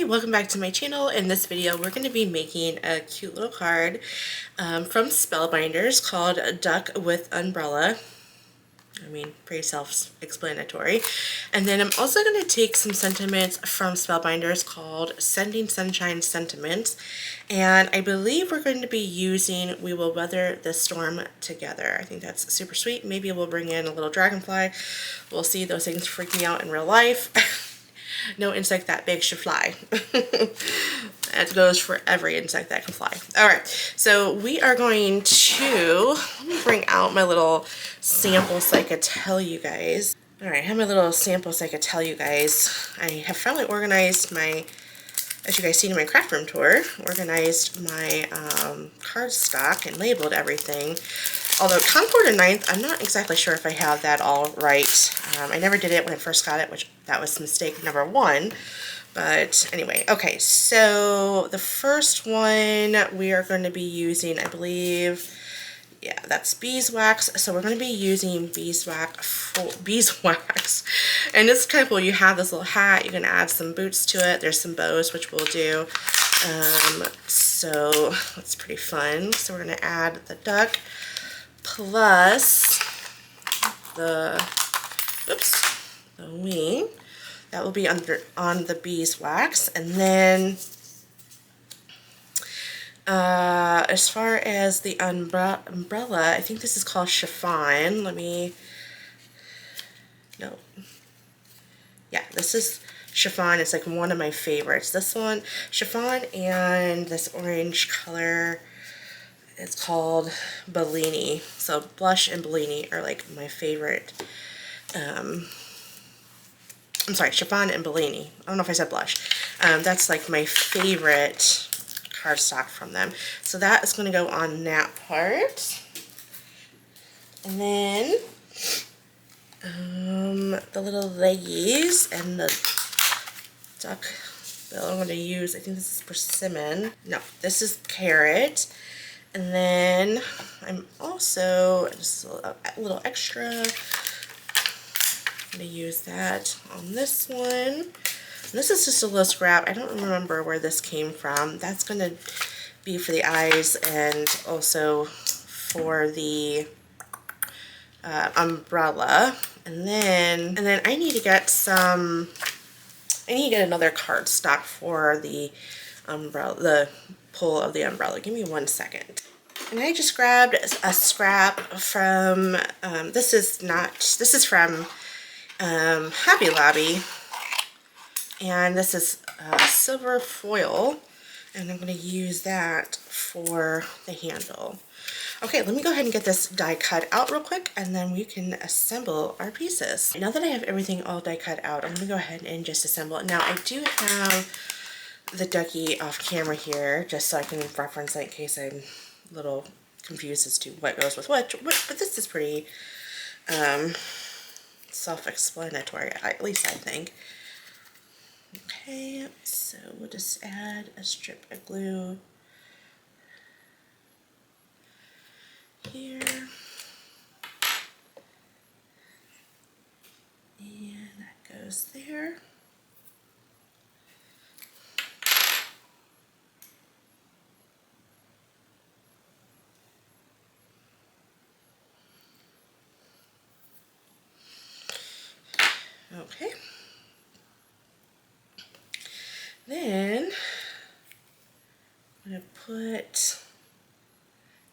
welcome back to my channel. In this video we're going to be making a cute little card from Spellbinders called Duck with Umbrella. I mean, pretty self-explanatory. And then I'm also going to take some sentiments from Spellbinders called Sending Sunshine Sentiments, and I believe we're going to be using We Will Weather the Storm Together. I think that's super sweet. Maybe we'll bring in a little dragonfly. We'll see. Those things freak me out in real life. No insect that big should fly. That goes for every insect that can fly. Alright, so we are going to, let me bring out my little sample so I could tell you guys. Alright, I have my little sample so I could tell you guys. I have finally organized my, as you guys seen in my craft room tour, organized my card stock and labeled everything. Although Concord and 9th, I'm not exactly sure if I have that all right. I never did it when I first got it, which that was mistake number 1. But anyway, okay, so the first one we are going to be using, I believe, yeah, that's beeswax. So we're going to be using beeswax, and it's kind of cool. You have this little hat, you can add some boots to it. There's some bows, which we'll do. So that's pretty fun. So we're going to add the duck plus the wing. That will be on the beeswax. And then as far as the umbrella, I think this is called chiffon. Yeah, this is chiffon. It's like one of my favorites. This one, chiffon, and this orange color, it's called Bellini. So blush and Bellini are like my favorite. I'm sorry, chiffon and Bellini. I don't know if I said blush. That's like my favorite cardstock from them. So that is going to go on that part. And then the little leggies and the duck bill I'm going to use, I think this is persimmon. No, this is carrot. And then I'm also, just a little extra, I'm going to use that on this one. This is just a little scrap. I don't remember where this came from. That's going to be for the eyes and also for the umbrella. And then I need to get some, I need to get another cardstock for the umbrella, the pull of the umbrella. Give me 1 second. And I just grabbed a scrap from, this is from Hobby Lobby, and this is silver foil, and I'm going to use that for the handle. Okay, let me go ahead and get this die cut out real quick, and then we can assemble our pieces. Now that I have everything all die cut out, I'm going to go ahead and just assemble it. Now I do have the ducky off camera here, just so I can reference it in case I'm a little confused as to what goes with what, but this is pretty self-explanatory, at least I think. Okay, so we'll just add a strip of glue here, and that goes there. Okay. Then I'm going to put,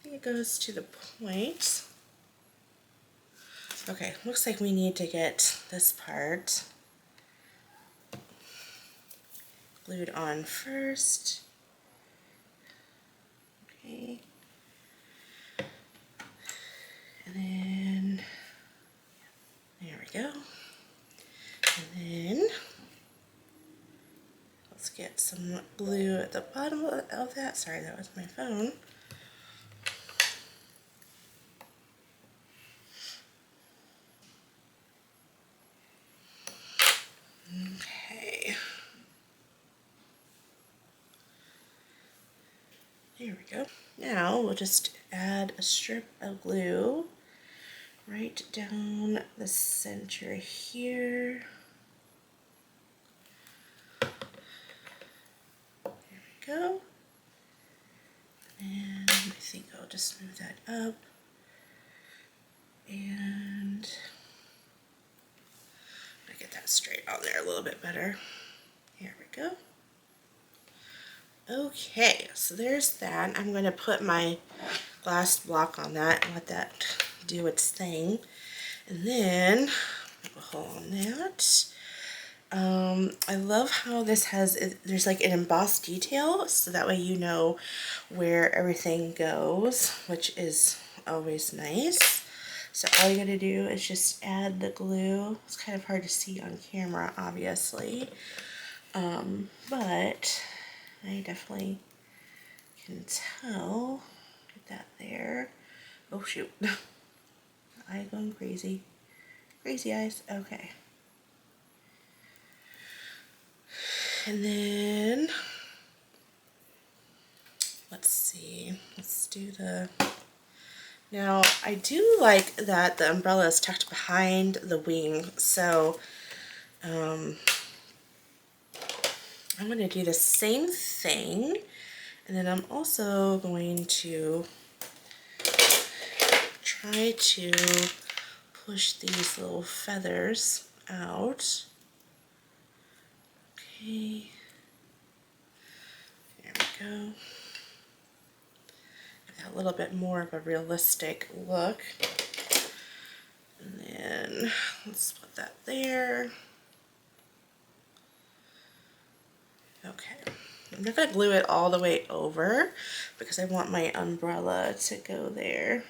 I think it goes to the point. Okay, looks like we need to get this part glued on first. Okay. And then, there we go. And then let's get some glue at the bottom of that. Sorry, that was my phone. Okay. There we go. Now we'll just add a strip of glue right down the center here. go. And I think I'll just move that up. And I get that straight on there a little bit better. Here we go. Okay, so there's that. I'm going to put my glass block on that and let that do its thing. And then, put a hole on that. I love how this has, there's like an embossed detail, so that way you know where everything goes, which is always nice. So all you gotta do is just add the glue. It's kind of hard to see on camera, obviously, but I definitely can tell. Get that there. Oh shoot. Eye going crazy. Crazy eyes. Okay. And then, let's see. Let's do the... Now, I do like that the umbrella is tucked behind the wing, so I'm going to do the same thing. And then I'm also going to try to push these little feathers out. Okay, there we go. Give that a little bit more of a realistic look. And then let's put that there. Okay, I'm not going to glue it all the way over because I want my umbrella to go there.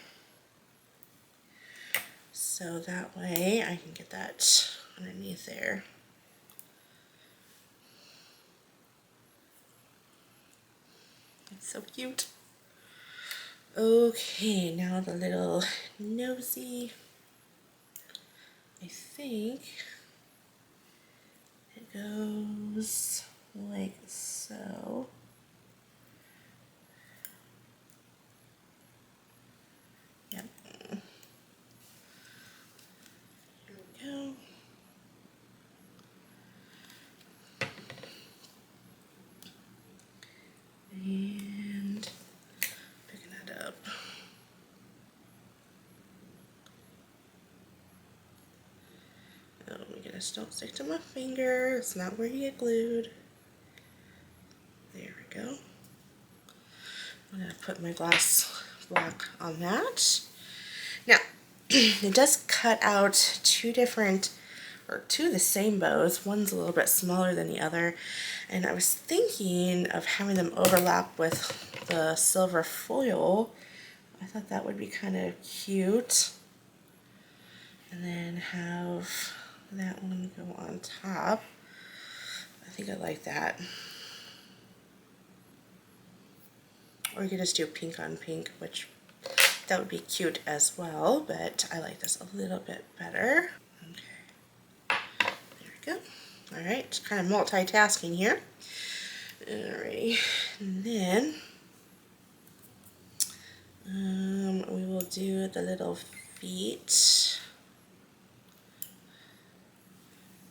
So that way I can get that underneath there. It's so cute. Okay, now the little nosy. I think it goes like so. Yep. Here we go. And picking that up. Oh my goodness, don't stick to my finger. It's not where you get glued. There we go. I'm going to put my glass block on that. Now, it does cut out two of the same bows. One's a little bit smaller than the other. And I was thinking of having them overlap with the silver foil. I thought that would be kind of cute. And then have that one go on top. I think I like that. Or you could just do pink on pink, which that would be cute as well, but I like this a little bit better. Okay, there we go. All right, kind of multitasking here. All right, and then we will do the little feet.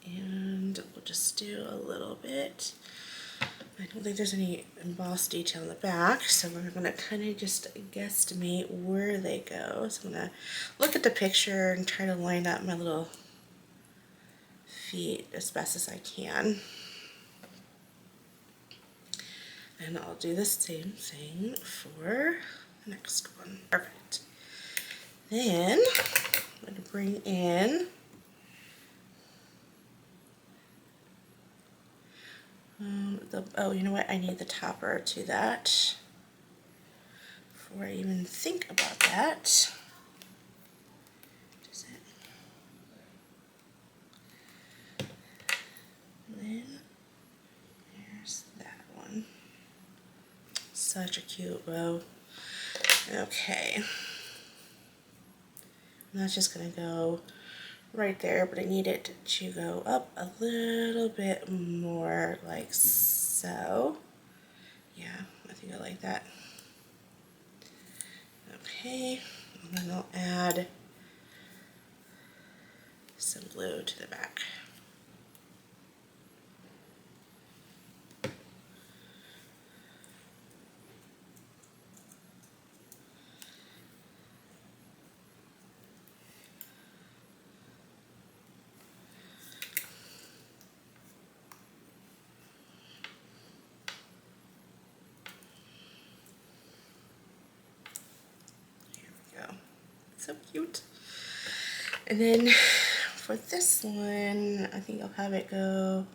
And we'll just do a little bit. I don't think there's any embossed detail in the back, so we're going to kind of just guesstimate where they go. So I'm going to look at the picture and try to line up my little feet as best as I can. And I'll do the same thing for the next one. Perfect. Then I'm going to bring in oh, you know what? I need the topper to that before I even think about that. Does it? And then there's that one. Such a cute bow. Okay. And that's just going to go right there, but I need it to go up a little bit more, like so. Yeah, I think I like that. Okay, and then I'll add some glue to the back. So cute. And then for this one, I think I'll have it go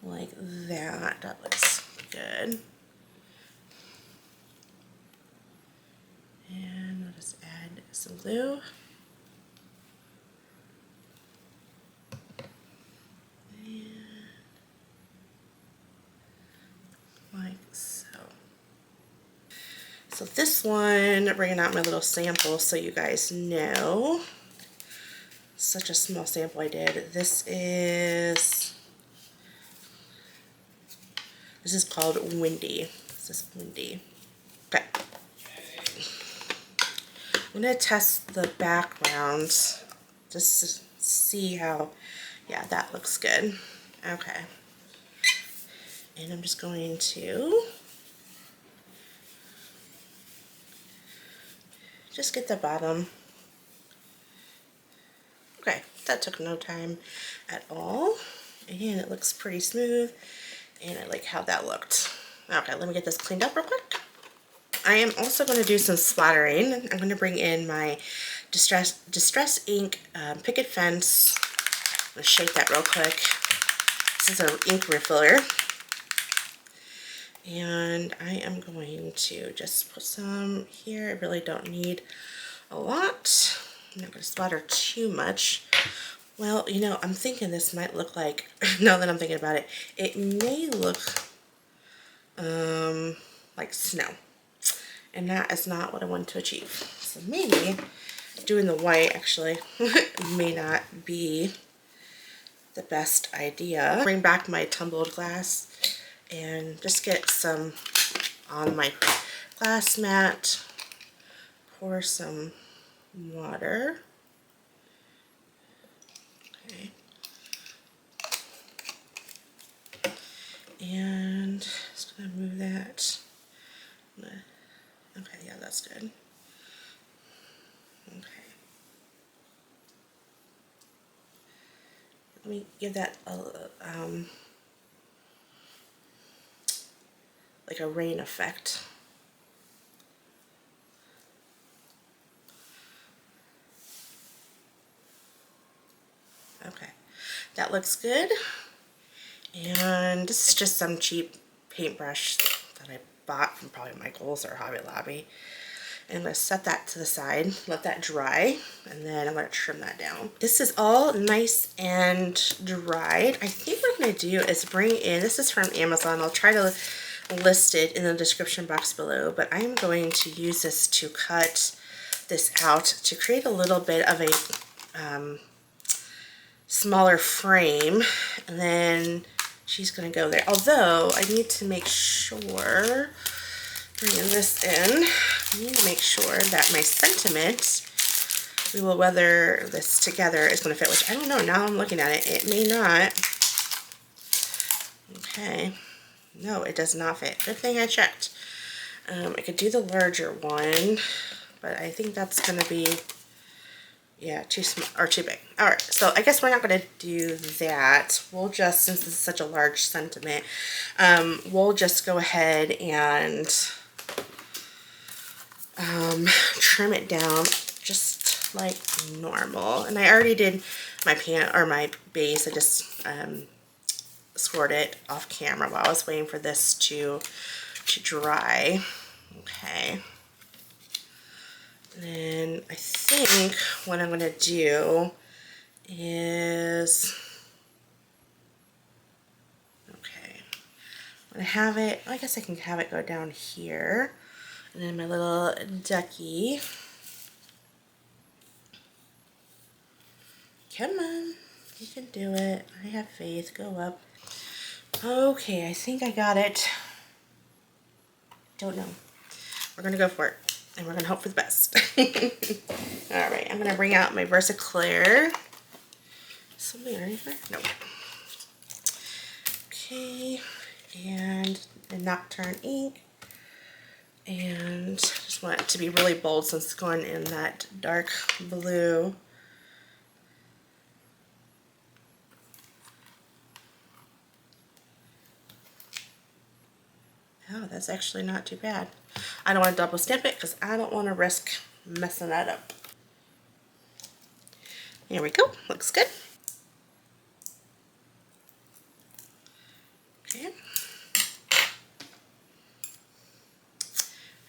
like that. That looks good. And I'll just add some glue. And like so. So this one, bringing out my little sample so you guys know. Such a small sample I did. This is called Windy. This is Windy. Okay. I'm going to test the background just to see how, yeah, that looks good. Okay. And I'm just going to just get the bottom. Okay, that took no time at all. And it looks pretty smooth. And I like how that looked. Okay, let me get this cleaned up real quick. I am also going to do some splattering. I'm going to bring in my Distress Ink Picket Fence. I'm going to shake that real quick. This is an ink refiller. And I am going to just put some here. I really don't need a lot. I'm not going to splatter too much. Well, you know, I'm thinking this might look like, now that I'm thinking about it, it may look like snow. And that is not what I want to achieve. So maybe doing the white actually may not be the best idea. Bring back my tumbled glass and just get some on my glass mat. Pour some water. Okay. And just gonna move that. Okay, yeah, that's good. Okay. Let me give that a like a rain effect. Okay, that looks good. And this is just some cheap paintbrush that I bought from probably Michael's or Hobby Lobby. And I'm going to set that to the side, let that dry, and then I'm going to trim that down. This is all nice and dried. I think what I'm going to do is bring in, this is from Amazon. I'll try to list it in the description box below, but I'm going to use this to cut this out to create a little bit of a smaller frame, and then she's going to go there. Although I need to make sure, bringing this in, I need to make sure that my sentiment, we will weather this together, is going to fit, which I don't know. Now I'm looking at it. It may not. Okay. No, it does not fit. Good thing I checked. I could do the larger one, but I think that's going to be, yeah, too small or too big. All right, so I guess we're not going to do that. We'll just, since this is such a large sentiment, we'll just go ahead and trim it down just like normal. And I already did my my base. I just scored it off camera while I was waiting for this to dry. Okay. And I think what I'm going to do is, okay, I'm going to have it, I guess I can have it go down here. And then my little ducky. Come on, you can do it. I have faith. Go up. Okay, I think I got it. Don't know. We're going to go for it. And we're going to hope for the best. Alright, I'm going to bring out my Versaclear. Something right here? No. Okay, and the Nocturne ink. And just want it to be really bold since it's going in that dark blue. Oh, that's actually not too bad. I don't want to double stamp it because I don't want to risk messing that up. Here we go. Looks good. Okay.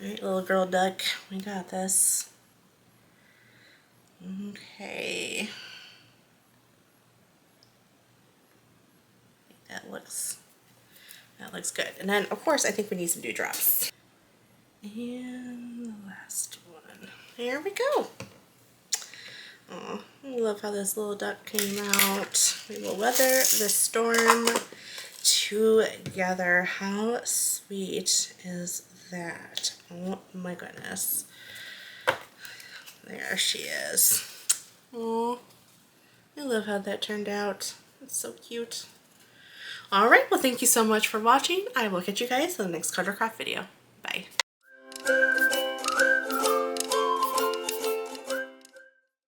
Alright, little girl duck. We got this. Okay. That looks good. And then, of course, I think we need some dewdrops. And the last one. There we go. Oh, I love how this little duck came out. We will weather the storm together. How sweet is that? Oh my goodness. There she is. Oh, I love how that turned out. It's so cute. Alright, well thank you so much for watching. I will catch you guys in the next card or craft video. Bye.